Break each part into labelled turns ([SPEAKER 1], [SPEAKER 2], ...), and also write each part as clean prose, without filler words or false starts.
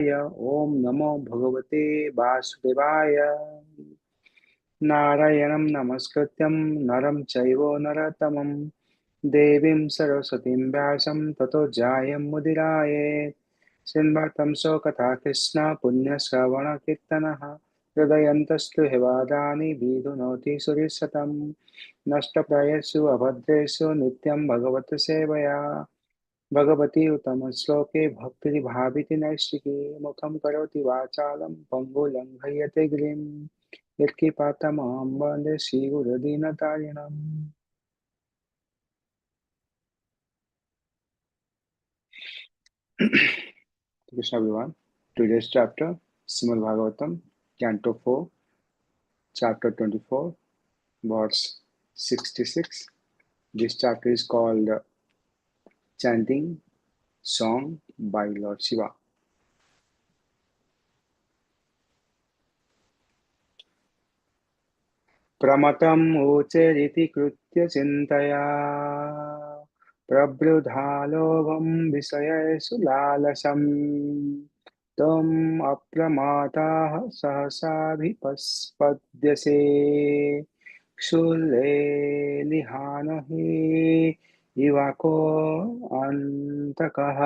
[SPEAKER 1] Om Namo Bhagavate Vasudevaya. Narayanam Namaskrityam Naram Chaivo Naratamam Devim Saraswatim Vyasam Tato Jayam Mudiraye. Srinvatam Sokatha Krishna Punya Sravana Kirtanaha Hridayantastu Hivadani Vidunoti Surisatam Nashtaprayesu Abhadresu Nityam Bhagavata Sevaya Bhagavati Uttama-shloke Bhakti-bhaviti Naishiki Mukham Karoti Vachalam Pangulam Hayate Grim Yatkipatamaham Vande Shri Guru-dinatarinam. Krishna everyone. Today's chapter, Srimad Bhagavatam, Canto 4, Chapter 24, verse 66. This chapter is called Chanting Song by Lord Shiva. प्रमतम् उचेरिति कृत्य चिन्तया प्रवृद्धा लोभं विषयेषु लालसम् त्वम् अप्रमादाः सहसाभिपस्पद्यसे क्षुल्लेलिहानो हि इवाको अन्तकः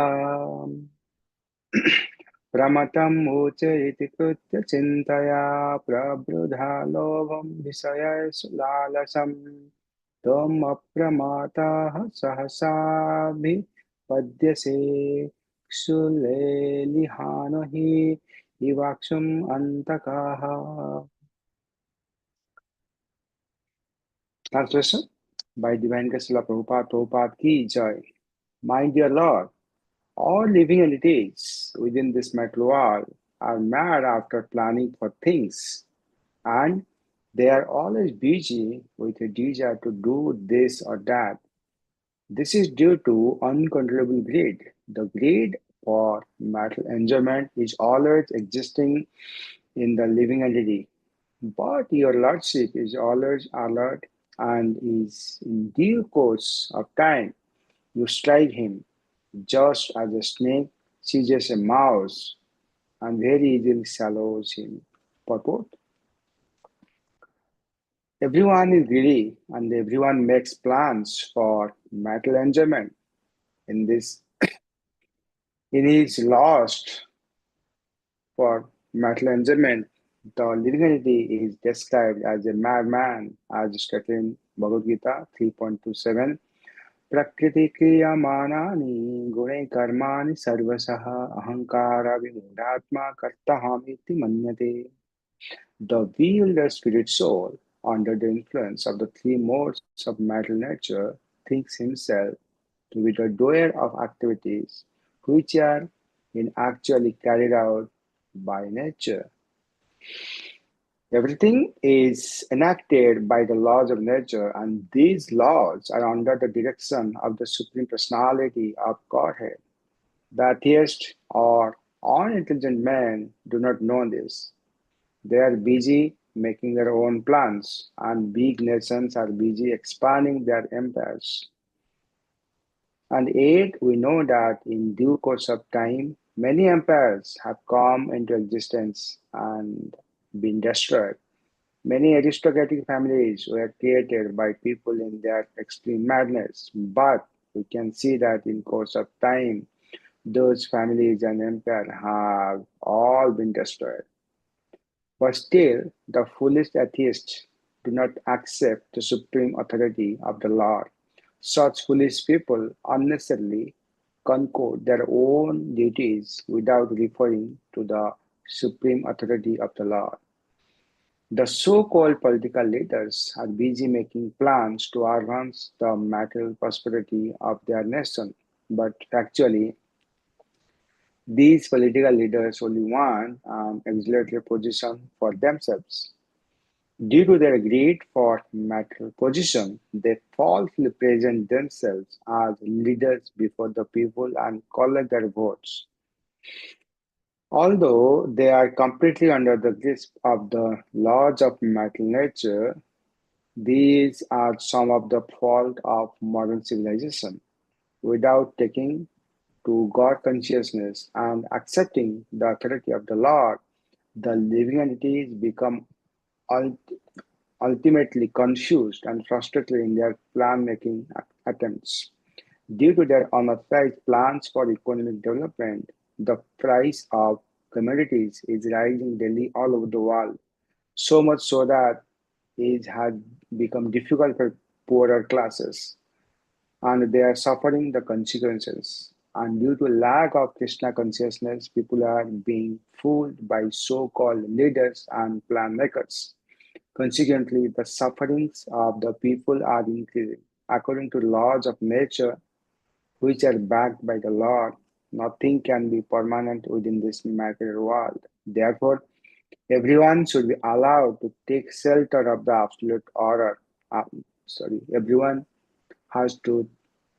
[SPEAKER 1] प्रमतम् उचेरिति कृत्य चिन्तया प्रवृद्धा लोभं विषयेषु लालसम् त्वम् अप्रमादाः सहसाभिपद्यसे क्षुल्लेलिहानो हि इवाक्षुम् अन्तकाः. Translation by Divine Srila Prabhupada. Prabhupada ki jai. My dear Lord, all living entities within this material world are mad after planning for things, and they are always busy with a desire to do this or that. This is due to uncontrollable greed. The greed for material enjoyment is always existing in the living entity, but your Lordship is always alert and is in due course of time. You strike him just as a snake seizes a mouse and very easily swallows him. Purport: everyone is greedy and everyone makes plans for material enjoyment. In this, in his lost for material enjoyment, the living entity is described as a madman, as stated in Bhagavad Gita 3.27. Prakriti kriyamanaani gune karmani sarvasaha ahankara vimudatma kartahamiti manyate. The wielder spirit soul, under the influence of the three modes of material nature, thinks himself to be the doer of activities which are in actually carried out by nature. Everything is enacted by the laws of nature, and these laws are under the direction of the Supreme Personality of Godhead. The atheist or unintelligent men do not know this. They are busy making their own plans, and big nations are busy expanding their empires. And yet, we know that in due course of time, many empires have come into existence and been destroyed. Many aristocratic families were created by people in their extreme madness, but we can see that in course of time, those families and empires have all been destroyed. But still, the foolish atheists do not accept the supreme authority of the Lord. Such foolish people unnecessarily concord their own duties without referring to the supreme authority of the Lord. The so-called political leaders are busy making plans to advance the material prosperity of their nation, but actually, these political leaders only want an exalted position for themselves. Due to their greed for material position, they falsely present themselves as leaders before the people and collect their votes. Although they are completely under the grasp of the laws of material nature, these are some of the fault of modern civilization. Without taking to God consciousness and accepting the authority of the Lord, the living entities become ult- ultimately confused and frustrated in their plan making attempts. Due to their unauthorized plans for economic development, the price of commodities is rising daily all over the world, so much so that it has become difficult for poorer classes and they are suffering the consequences. And due to lack of Krishna consciousness, people are being fooled by so-called leaders and plan makers. Consequently, the sufferings of the people are increasing. According to laws of nature, which are backed by the Lord, nothing can be permanent within this material world. Therefore, everyone should be allowed to take shelter of the absolute order. Everyone has to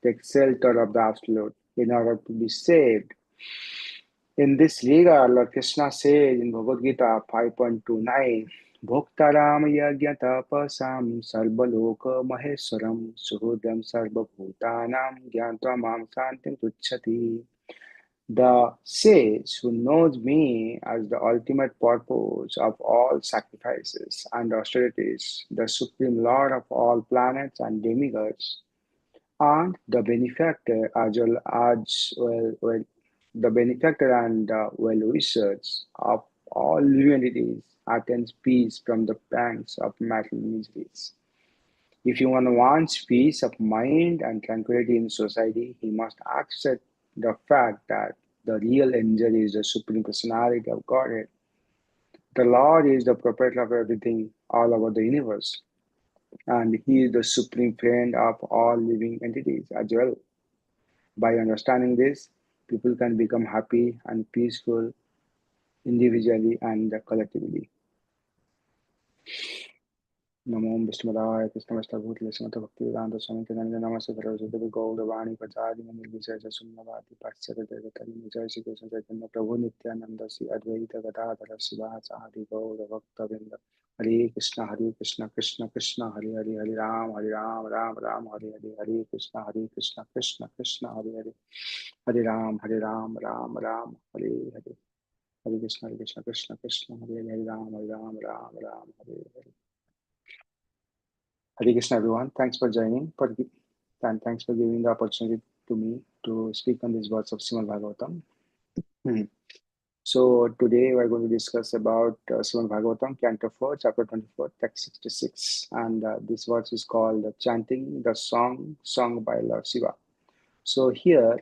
[SPEAKER 1] take shelter of the absolute in order to be saved. In this regard, Lord Krishna says in Bhagavad Gita 5.29, Bhoktaram yajna tapasam sarvaloka maheswaram suhudam sarvabhutanam gyantva mam santim tuchati. The sage who knows me as the ultimate purpose of all sacrifices and austerities, the supreme lord of all planets and demigods, and the benefactor the benefactor and well-wishers of all humanities attains peace from the pangs of material miseries. If you want peace of mind and tranquility in society, he must accept the fact that the real angel is the Supreme Personality of Godhead. The Lord is the proprietor of everything all over the universe, and he is the supreme friend of all living entities as well. By understanding this, people can become happy and peaceful individually and collectively. नमो विष्णुपदाय कृष्णमस्तभूतले समतभक्तिवेदान्त स्वामी कृष्णानंद नमस्ते सरस्वती गौरवाणी प्रचारि निर्विशेष शून्यवादी पाश्चात्य जगतनि जय श्री कृष्ण चैतन्य प्रभु नित्यानंद श्री अद्वैत गदाधर शिवासादि गौर भक्तवृंद हरे कृष्ण कृष्ण कृष्ण हरे हरे हरे राम राम राम हरे हरे कृष्ण कृष्ण कृष्ण हरे राम राम राम हरे कृष्ण कृष्ण कृष्ण हरे राम राम हरे Hare Krishna, everyone. Thanks for joining, and thanks for giving the opportunity to me to speak on these words of Srimad Bhagavatam. So today we're going to discuss about Srimad Bhagavatam, Canto 4, Chapter 24, Text 66. And this verse is called Chanting the Song sung by Lord Shiva. So here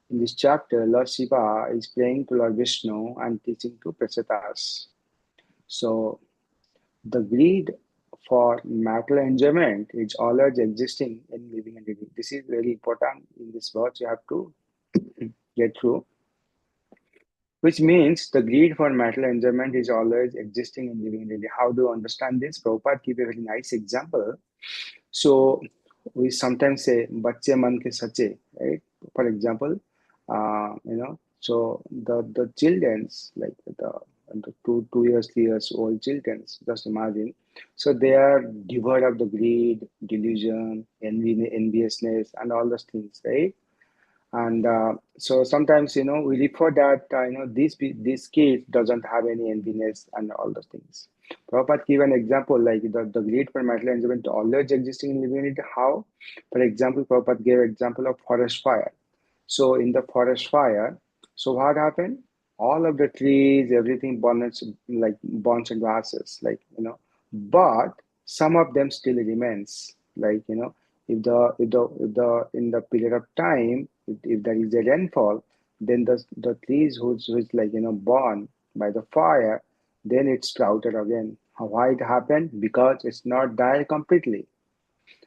[SPEAKER 1] in this chapter, Lord Shiva is praying to Lord Vishnu and teaching to Prachetas. So the greed for material enjoyment is always existing in living entity. This is very important in this verse you have to get through, which means the greed for material enjoyment is always existing in living entity. How do you understand this? Prabhupada give a very nice example. So we sometimes say "Bacche man ke sache," right? For example, so the childrens like the 2 years, 3 years old childrens, just imagine. So they are devoid of the greed, delusion, enviousness, and all those things, right? And so sometimes we refer that this kid doesn't have any enviness and all those things. Prabhupada give an example like the greed for material enjoyment always existing in living unity. How? For example, Prabhupada gave example of forest fire. So in the forest fire, so what happened? All of the trees, everything burns like burns into ashes, but some of them still remains. If the in the period of time, if there is a rainfall, then the trees which burn by the fire, then it sprouted again. Why it happened? Because it's not died completely,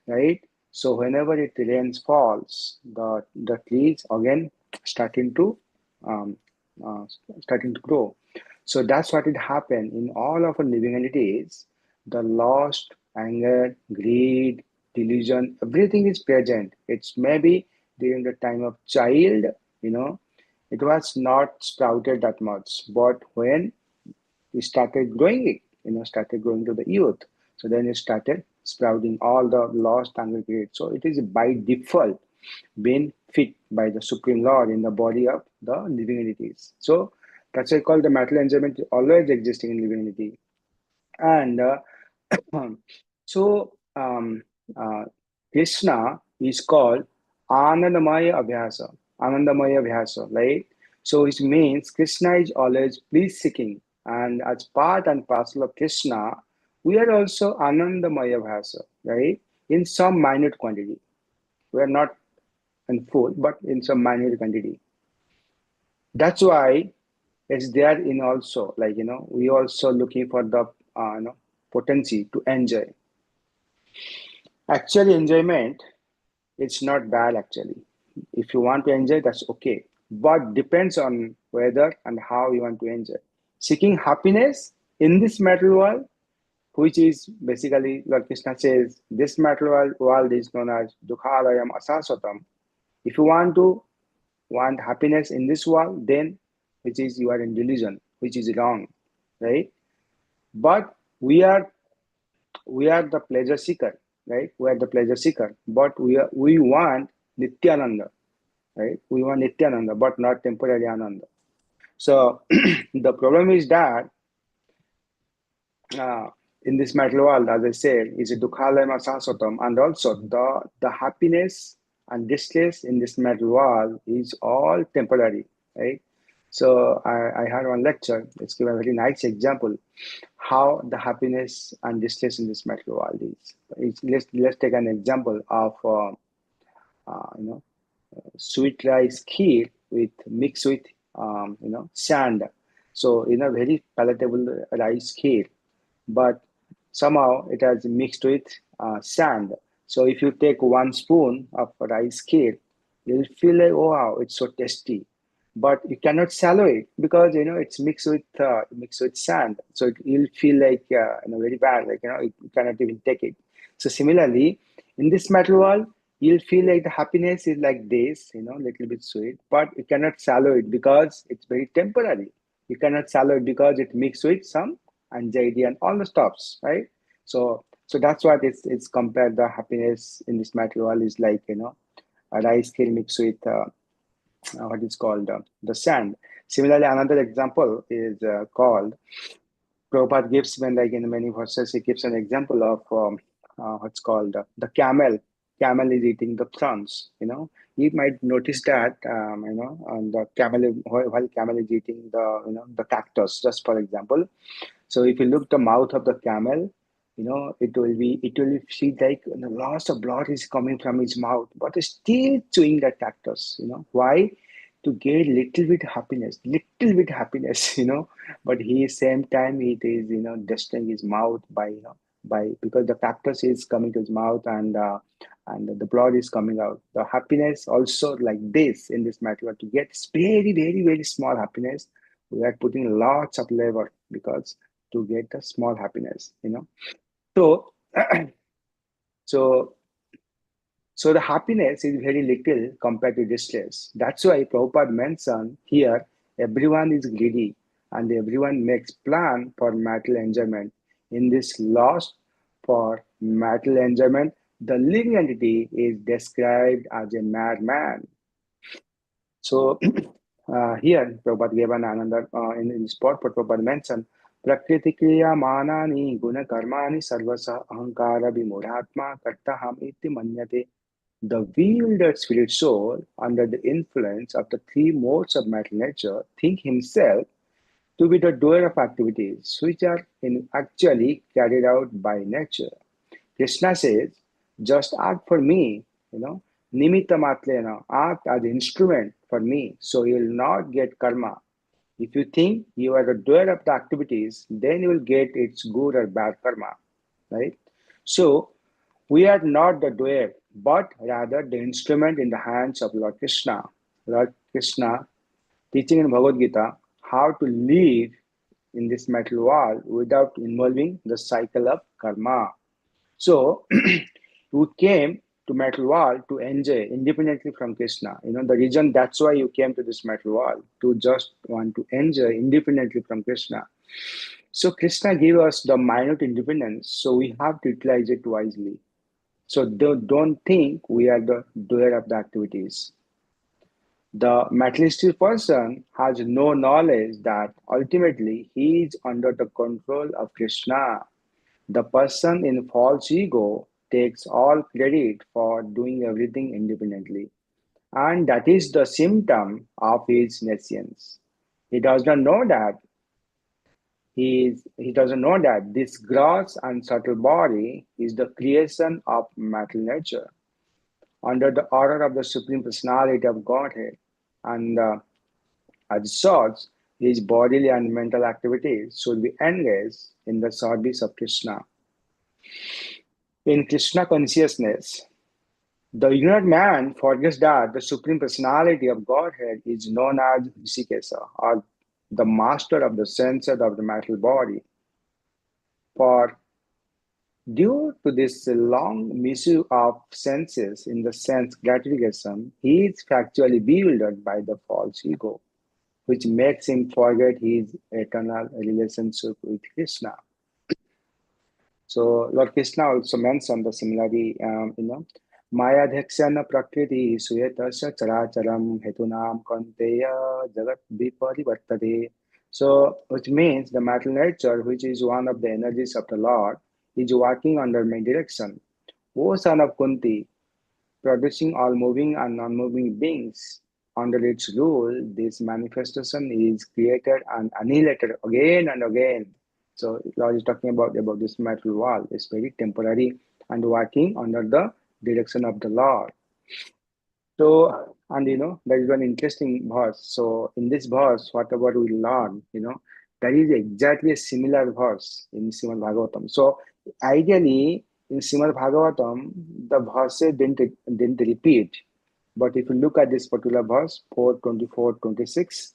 [SPEAKER 1] right? So whenever it rains falls, the trees again starting to um, uh, starting to grow. So that's what it happened in all of our living entities. The lust, anger, greed, delusion, everything is present. It's maybe during the time of child, you know, it was not sprouted that much, but when we started growing it, started growing to the youth. So then it started sprouting all the lost anger created. So it is by default been fit, by the Supreme Lord in the body of the living entities. So that's why I call the material enjoyment always existing in living entity. And so uh, Krishna is called Anandamaya Abhyasa. Anandamaya Abhyasa, right? So it means Krishna is always please seeking. And as part and parcel of Krishna, we are also Anandamaya Abhyasa, right? In some minute quantity. We are not in full, but in some minute quantity. That's why it's there in also, like, we also looking for the, potency to enjoy. Actually, enjoyment, it's not bad actually. If you want to enjoy, that's okay. But depends on whether and how you want to enjoy. Seeking happiness in this material world, which is basically, Lord Krishna says, this material world is known as Dukhalayam Asaswatam. If you want happiness in this world, then which is you are in delusion, which is wrong, right? But we are the pleasure seeker, right? We are the pleasure seeker, but we want Nityananda, right? We want Nityananda, but not temporary Ananda. So the problem is that uh, in this material world, as I said, is a dukhalayam asasatam, and also the happiness and distress in this material world is all temporary, right? So I had one lecture. Let's give a very nice example how the happiness and distress in this material world is. Let's take an example of uh, you know sweet rice kheer with mixed with sand. So very palatable rice kheer, but somehow it has mixed with sand. So if you take one spoon of rice kheer, you'll feel like, oh wow, it's so tasty. But you cannot swallow it because it's mixed with sand. So you'll feel like very bad, like you cannot even take it. So similarly, in this material world, you'll feel like the happiness is like this, little bit sweet, but you cannot swallow it because it's very temporary. You cannot swallow it because it mixed with some anxiety and all the stuffs, right? So that's what it's compared. The happiness in this material world is like a rice cake mixed with what is called the sand. Similarly, another example is called Prabhupada gives when like in many verses he gives an example of what's called the camel. Camel is eating the thorns. You might notice that on the camel while camel is eating the cactus, just for example. So if you look the mouth of the camel, it will feel like lots of blood is coming from his mouth, but he's still chewing the cactus. Why? To get little bit happiness. But he same time it is destroying his mouth by because the cactus is coming to his mouth and the blood is coming out. The happiness also like this in this matter to get very very very small happiness. We are putting lots of labor because to get a small happiness. So, so, so the happiness is very little compared to distress. That's why Prabhupada mentioned here, everyone is greedy and everyone makes plan for material enjoyment. In this loss for material enjoyment, the living entity is described as a madman. So here, Prabhupada gave an another in spot, but Prabhupada mentioned Prakriti Kriya Manani Guna Karmani Sarvasa Ahankara Vimodhatma Kartaham Iti Manyate. The bewildered spirit soul, under the influence of the three modes of matter nature, think himself to be the doer of activities which are actually carried out by nature. Krishna says, just act for me, nimitta matrena, act as an instrument for me, so you will not get karma. If you think you are the doer of the activities, then you will get its good or bad karma, right? So we are not the doer, but rather the instrument in the hands of Lord Krishna. Lord Krishna teaching in Bhagavad Gita how to live in this material world without involving the cycle of karma. So you came to material world to enjoy independently from Krishna. The reason that's why you came to this material world to just want to enjoy independently from Krishna. So Krishna gave us the minute independence, so we have to utilize it wisely. So don't think we are the doer of the activities. The materialistic person has no knowledge that ultimately he is under the control of Krishna. The person in false ego takes all credit for doing everything independently, and that is the symptom of his nescience. He does not know that he doesn't know that this gross and subtle body is the creation of material nature under the order of the Supreme Personality of Godhead. And as such, his bodily and mental activities should be engaged in the service of Krishna. In Krishna consciousness, the ignorant man forgets that the Supreme Personality of Godhead is known as ISKCON, or the master of the senses of the material body. For due to this long misuse of senses in the sense gratification, he is factually bewildered by the false ego, which makes him forget his eternal relationship with Krishna. So Lord Krishna also mentioned the similarity, Maya Dhekshana Prakriti Suyetasya Characharam Hetunam Kanteya Jagat Viparivartade. So, which means the material nature, which is one of the energies of the Lord, is working under my direction. O son of Kunti, producing all moving and non-moving beings. Under its rule, this manifestation is created and annihilated again and again. So Lord is talking about this material world. It's very temporary and working under the direction of the Lord. So, and there is one interesting verse. So, in this verse, whatever we learn, there is exactly a similar verse in Srimad Bhagavatam. So, ideally, in Srimad Bhagavatam, the verses didn't repeat. But if you look at this particular verse, 4:24-26,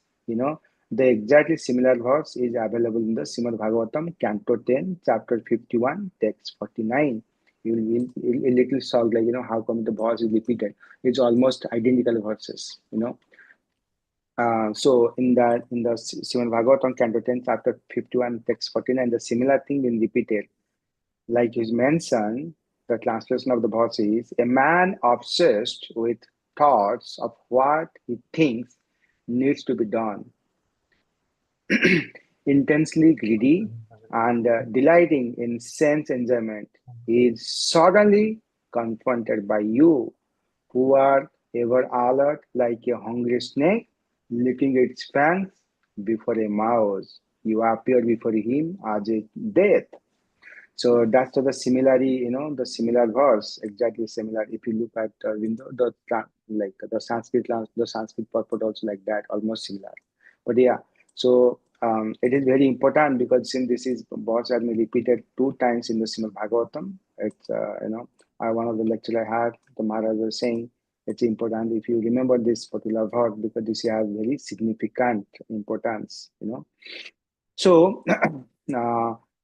[SPEAKER 1] the exactly similar verse is available in the Srimad Bhagavatam, Canto 10, Chapter 51, Text 49. You'll a little shocked, like, how come the verse is repeated? It's almost identical verses. So in the Srimad Bhagavatam, Canto 10, Chapter 51, Text 49, the similar thing been repeated. Like is mentioned, the translation of the verse is a man obsessed with thoughts of what he thinks needs to be done, intensely greedy and delighting in sense enjoyment, is suddenly confronted by you who are ever alert like a hungry snake licking its fangs before a mouse. You appear before him as a death. So that's the similarity, the similar verse, exactly similar. If you look at like the Sanskrit purport also like that, almost similar. But yeah, so it is very important because since this is verse has been repeated two times in the Srimad Bhagavatam, it's one of the lecture I had, the Maharaj was saying it's important if you remember this particular verse because this has very significant importance. So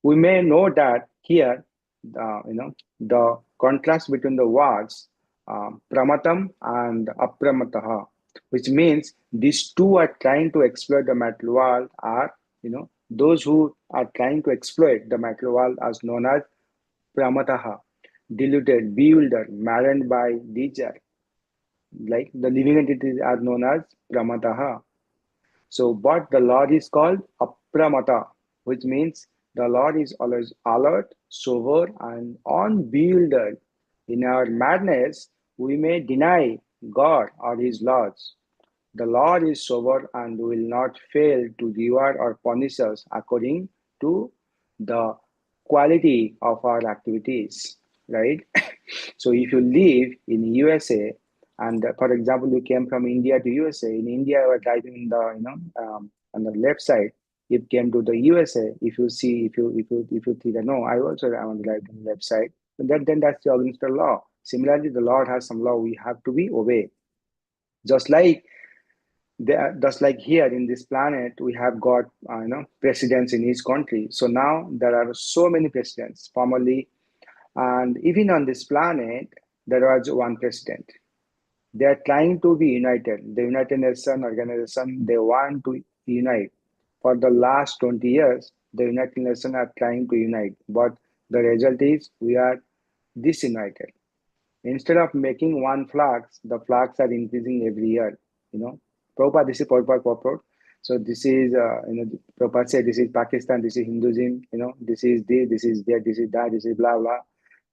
[SPEAKER 1] we may know that here, the contrast between the words pramatam and apramataha, which means these two are trying to exploit the material world are, those who are trying to exploit the material world as known as pramataha, deluded, bewildered, maddened by desire. Like the living entities are known as pramataha. So, but the Lord is called Apramata, which means the Lord is always alert, sober, and unbewildered. In our madness, we may deny God or His laws. The Lord is sober and will not fail to reward or punish us according to the quality of our activities, right? So if you live in USA and for example you came from India to USA, in India you are driving in the on the left side. If you came to the USA, if you see if you think that no, I also am on the left side, then that's against the law. Similarly, the Lord has some law we have to be obey. Just like just like here in this planet, we have got presidents in each country. So now there are so many presidents formerly, and even on this planet there was one president. They are trying to be united. The United Nations organization, they want to unite. For the last 20 years, the United Nations are trying to unite, but the result is we are disunited. Instead of making one flag, the flags are increasing every year. Prabhupada, this is Prabhupada purport. So this is, Prabhupada said this is Pakistan, this is Hinduism, this is that, this is that, this is blah, blah.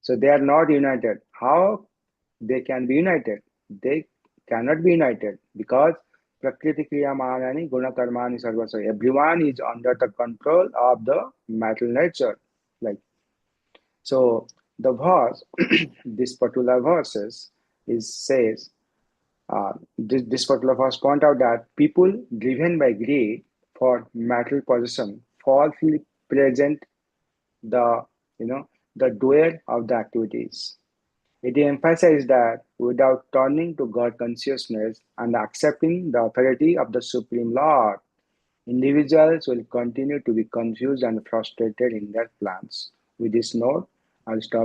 [SPEAKER 1] So they are not united. How they can be united? They cannot be united because Prakriti Kriya Mahanani Guna Karmani Sarvasva. Everyone is under the control of the metal nature. Like so the verse, this particular verses is says this particular verse point out that people driven by greed for material possession falsely present the the doer of the activities. It emphasizes that without turning to God consciousness and accepting the authority of the Supreme Lord, individuals will continue to be confused and frustrated in their plans. With this note, I'll stop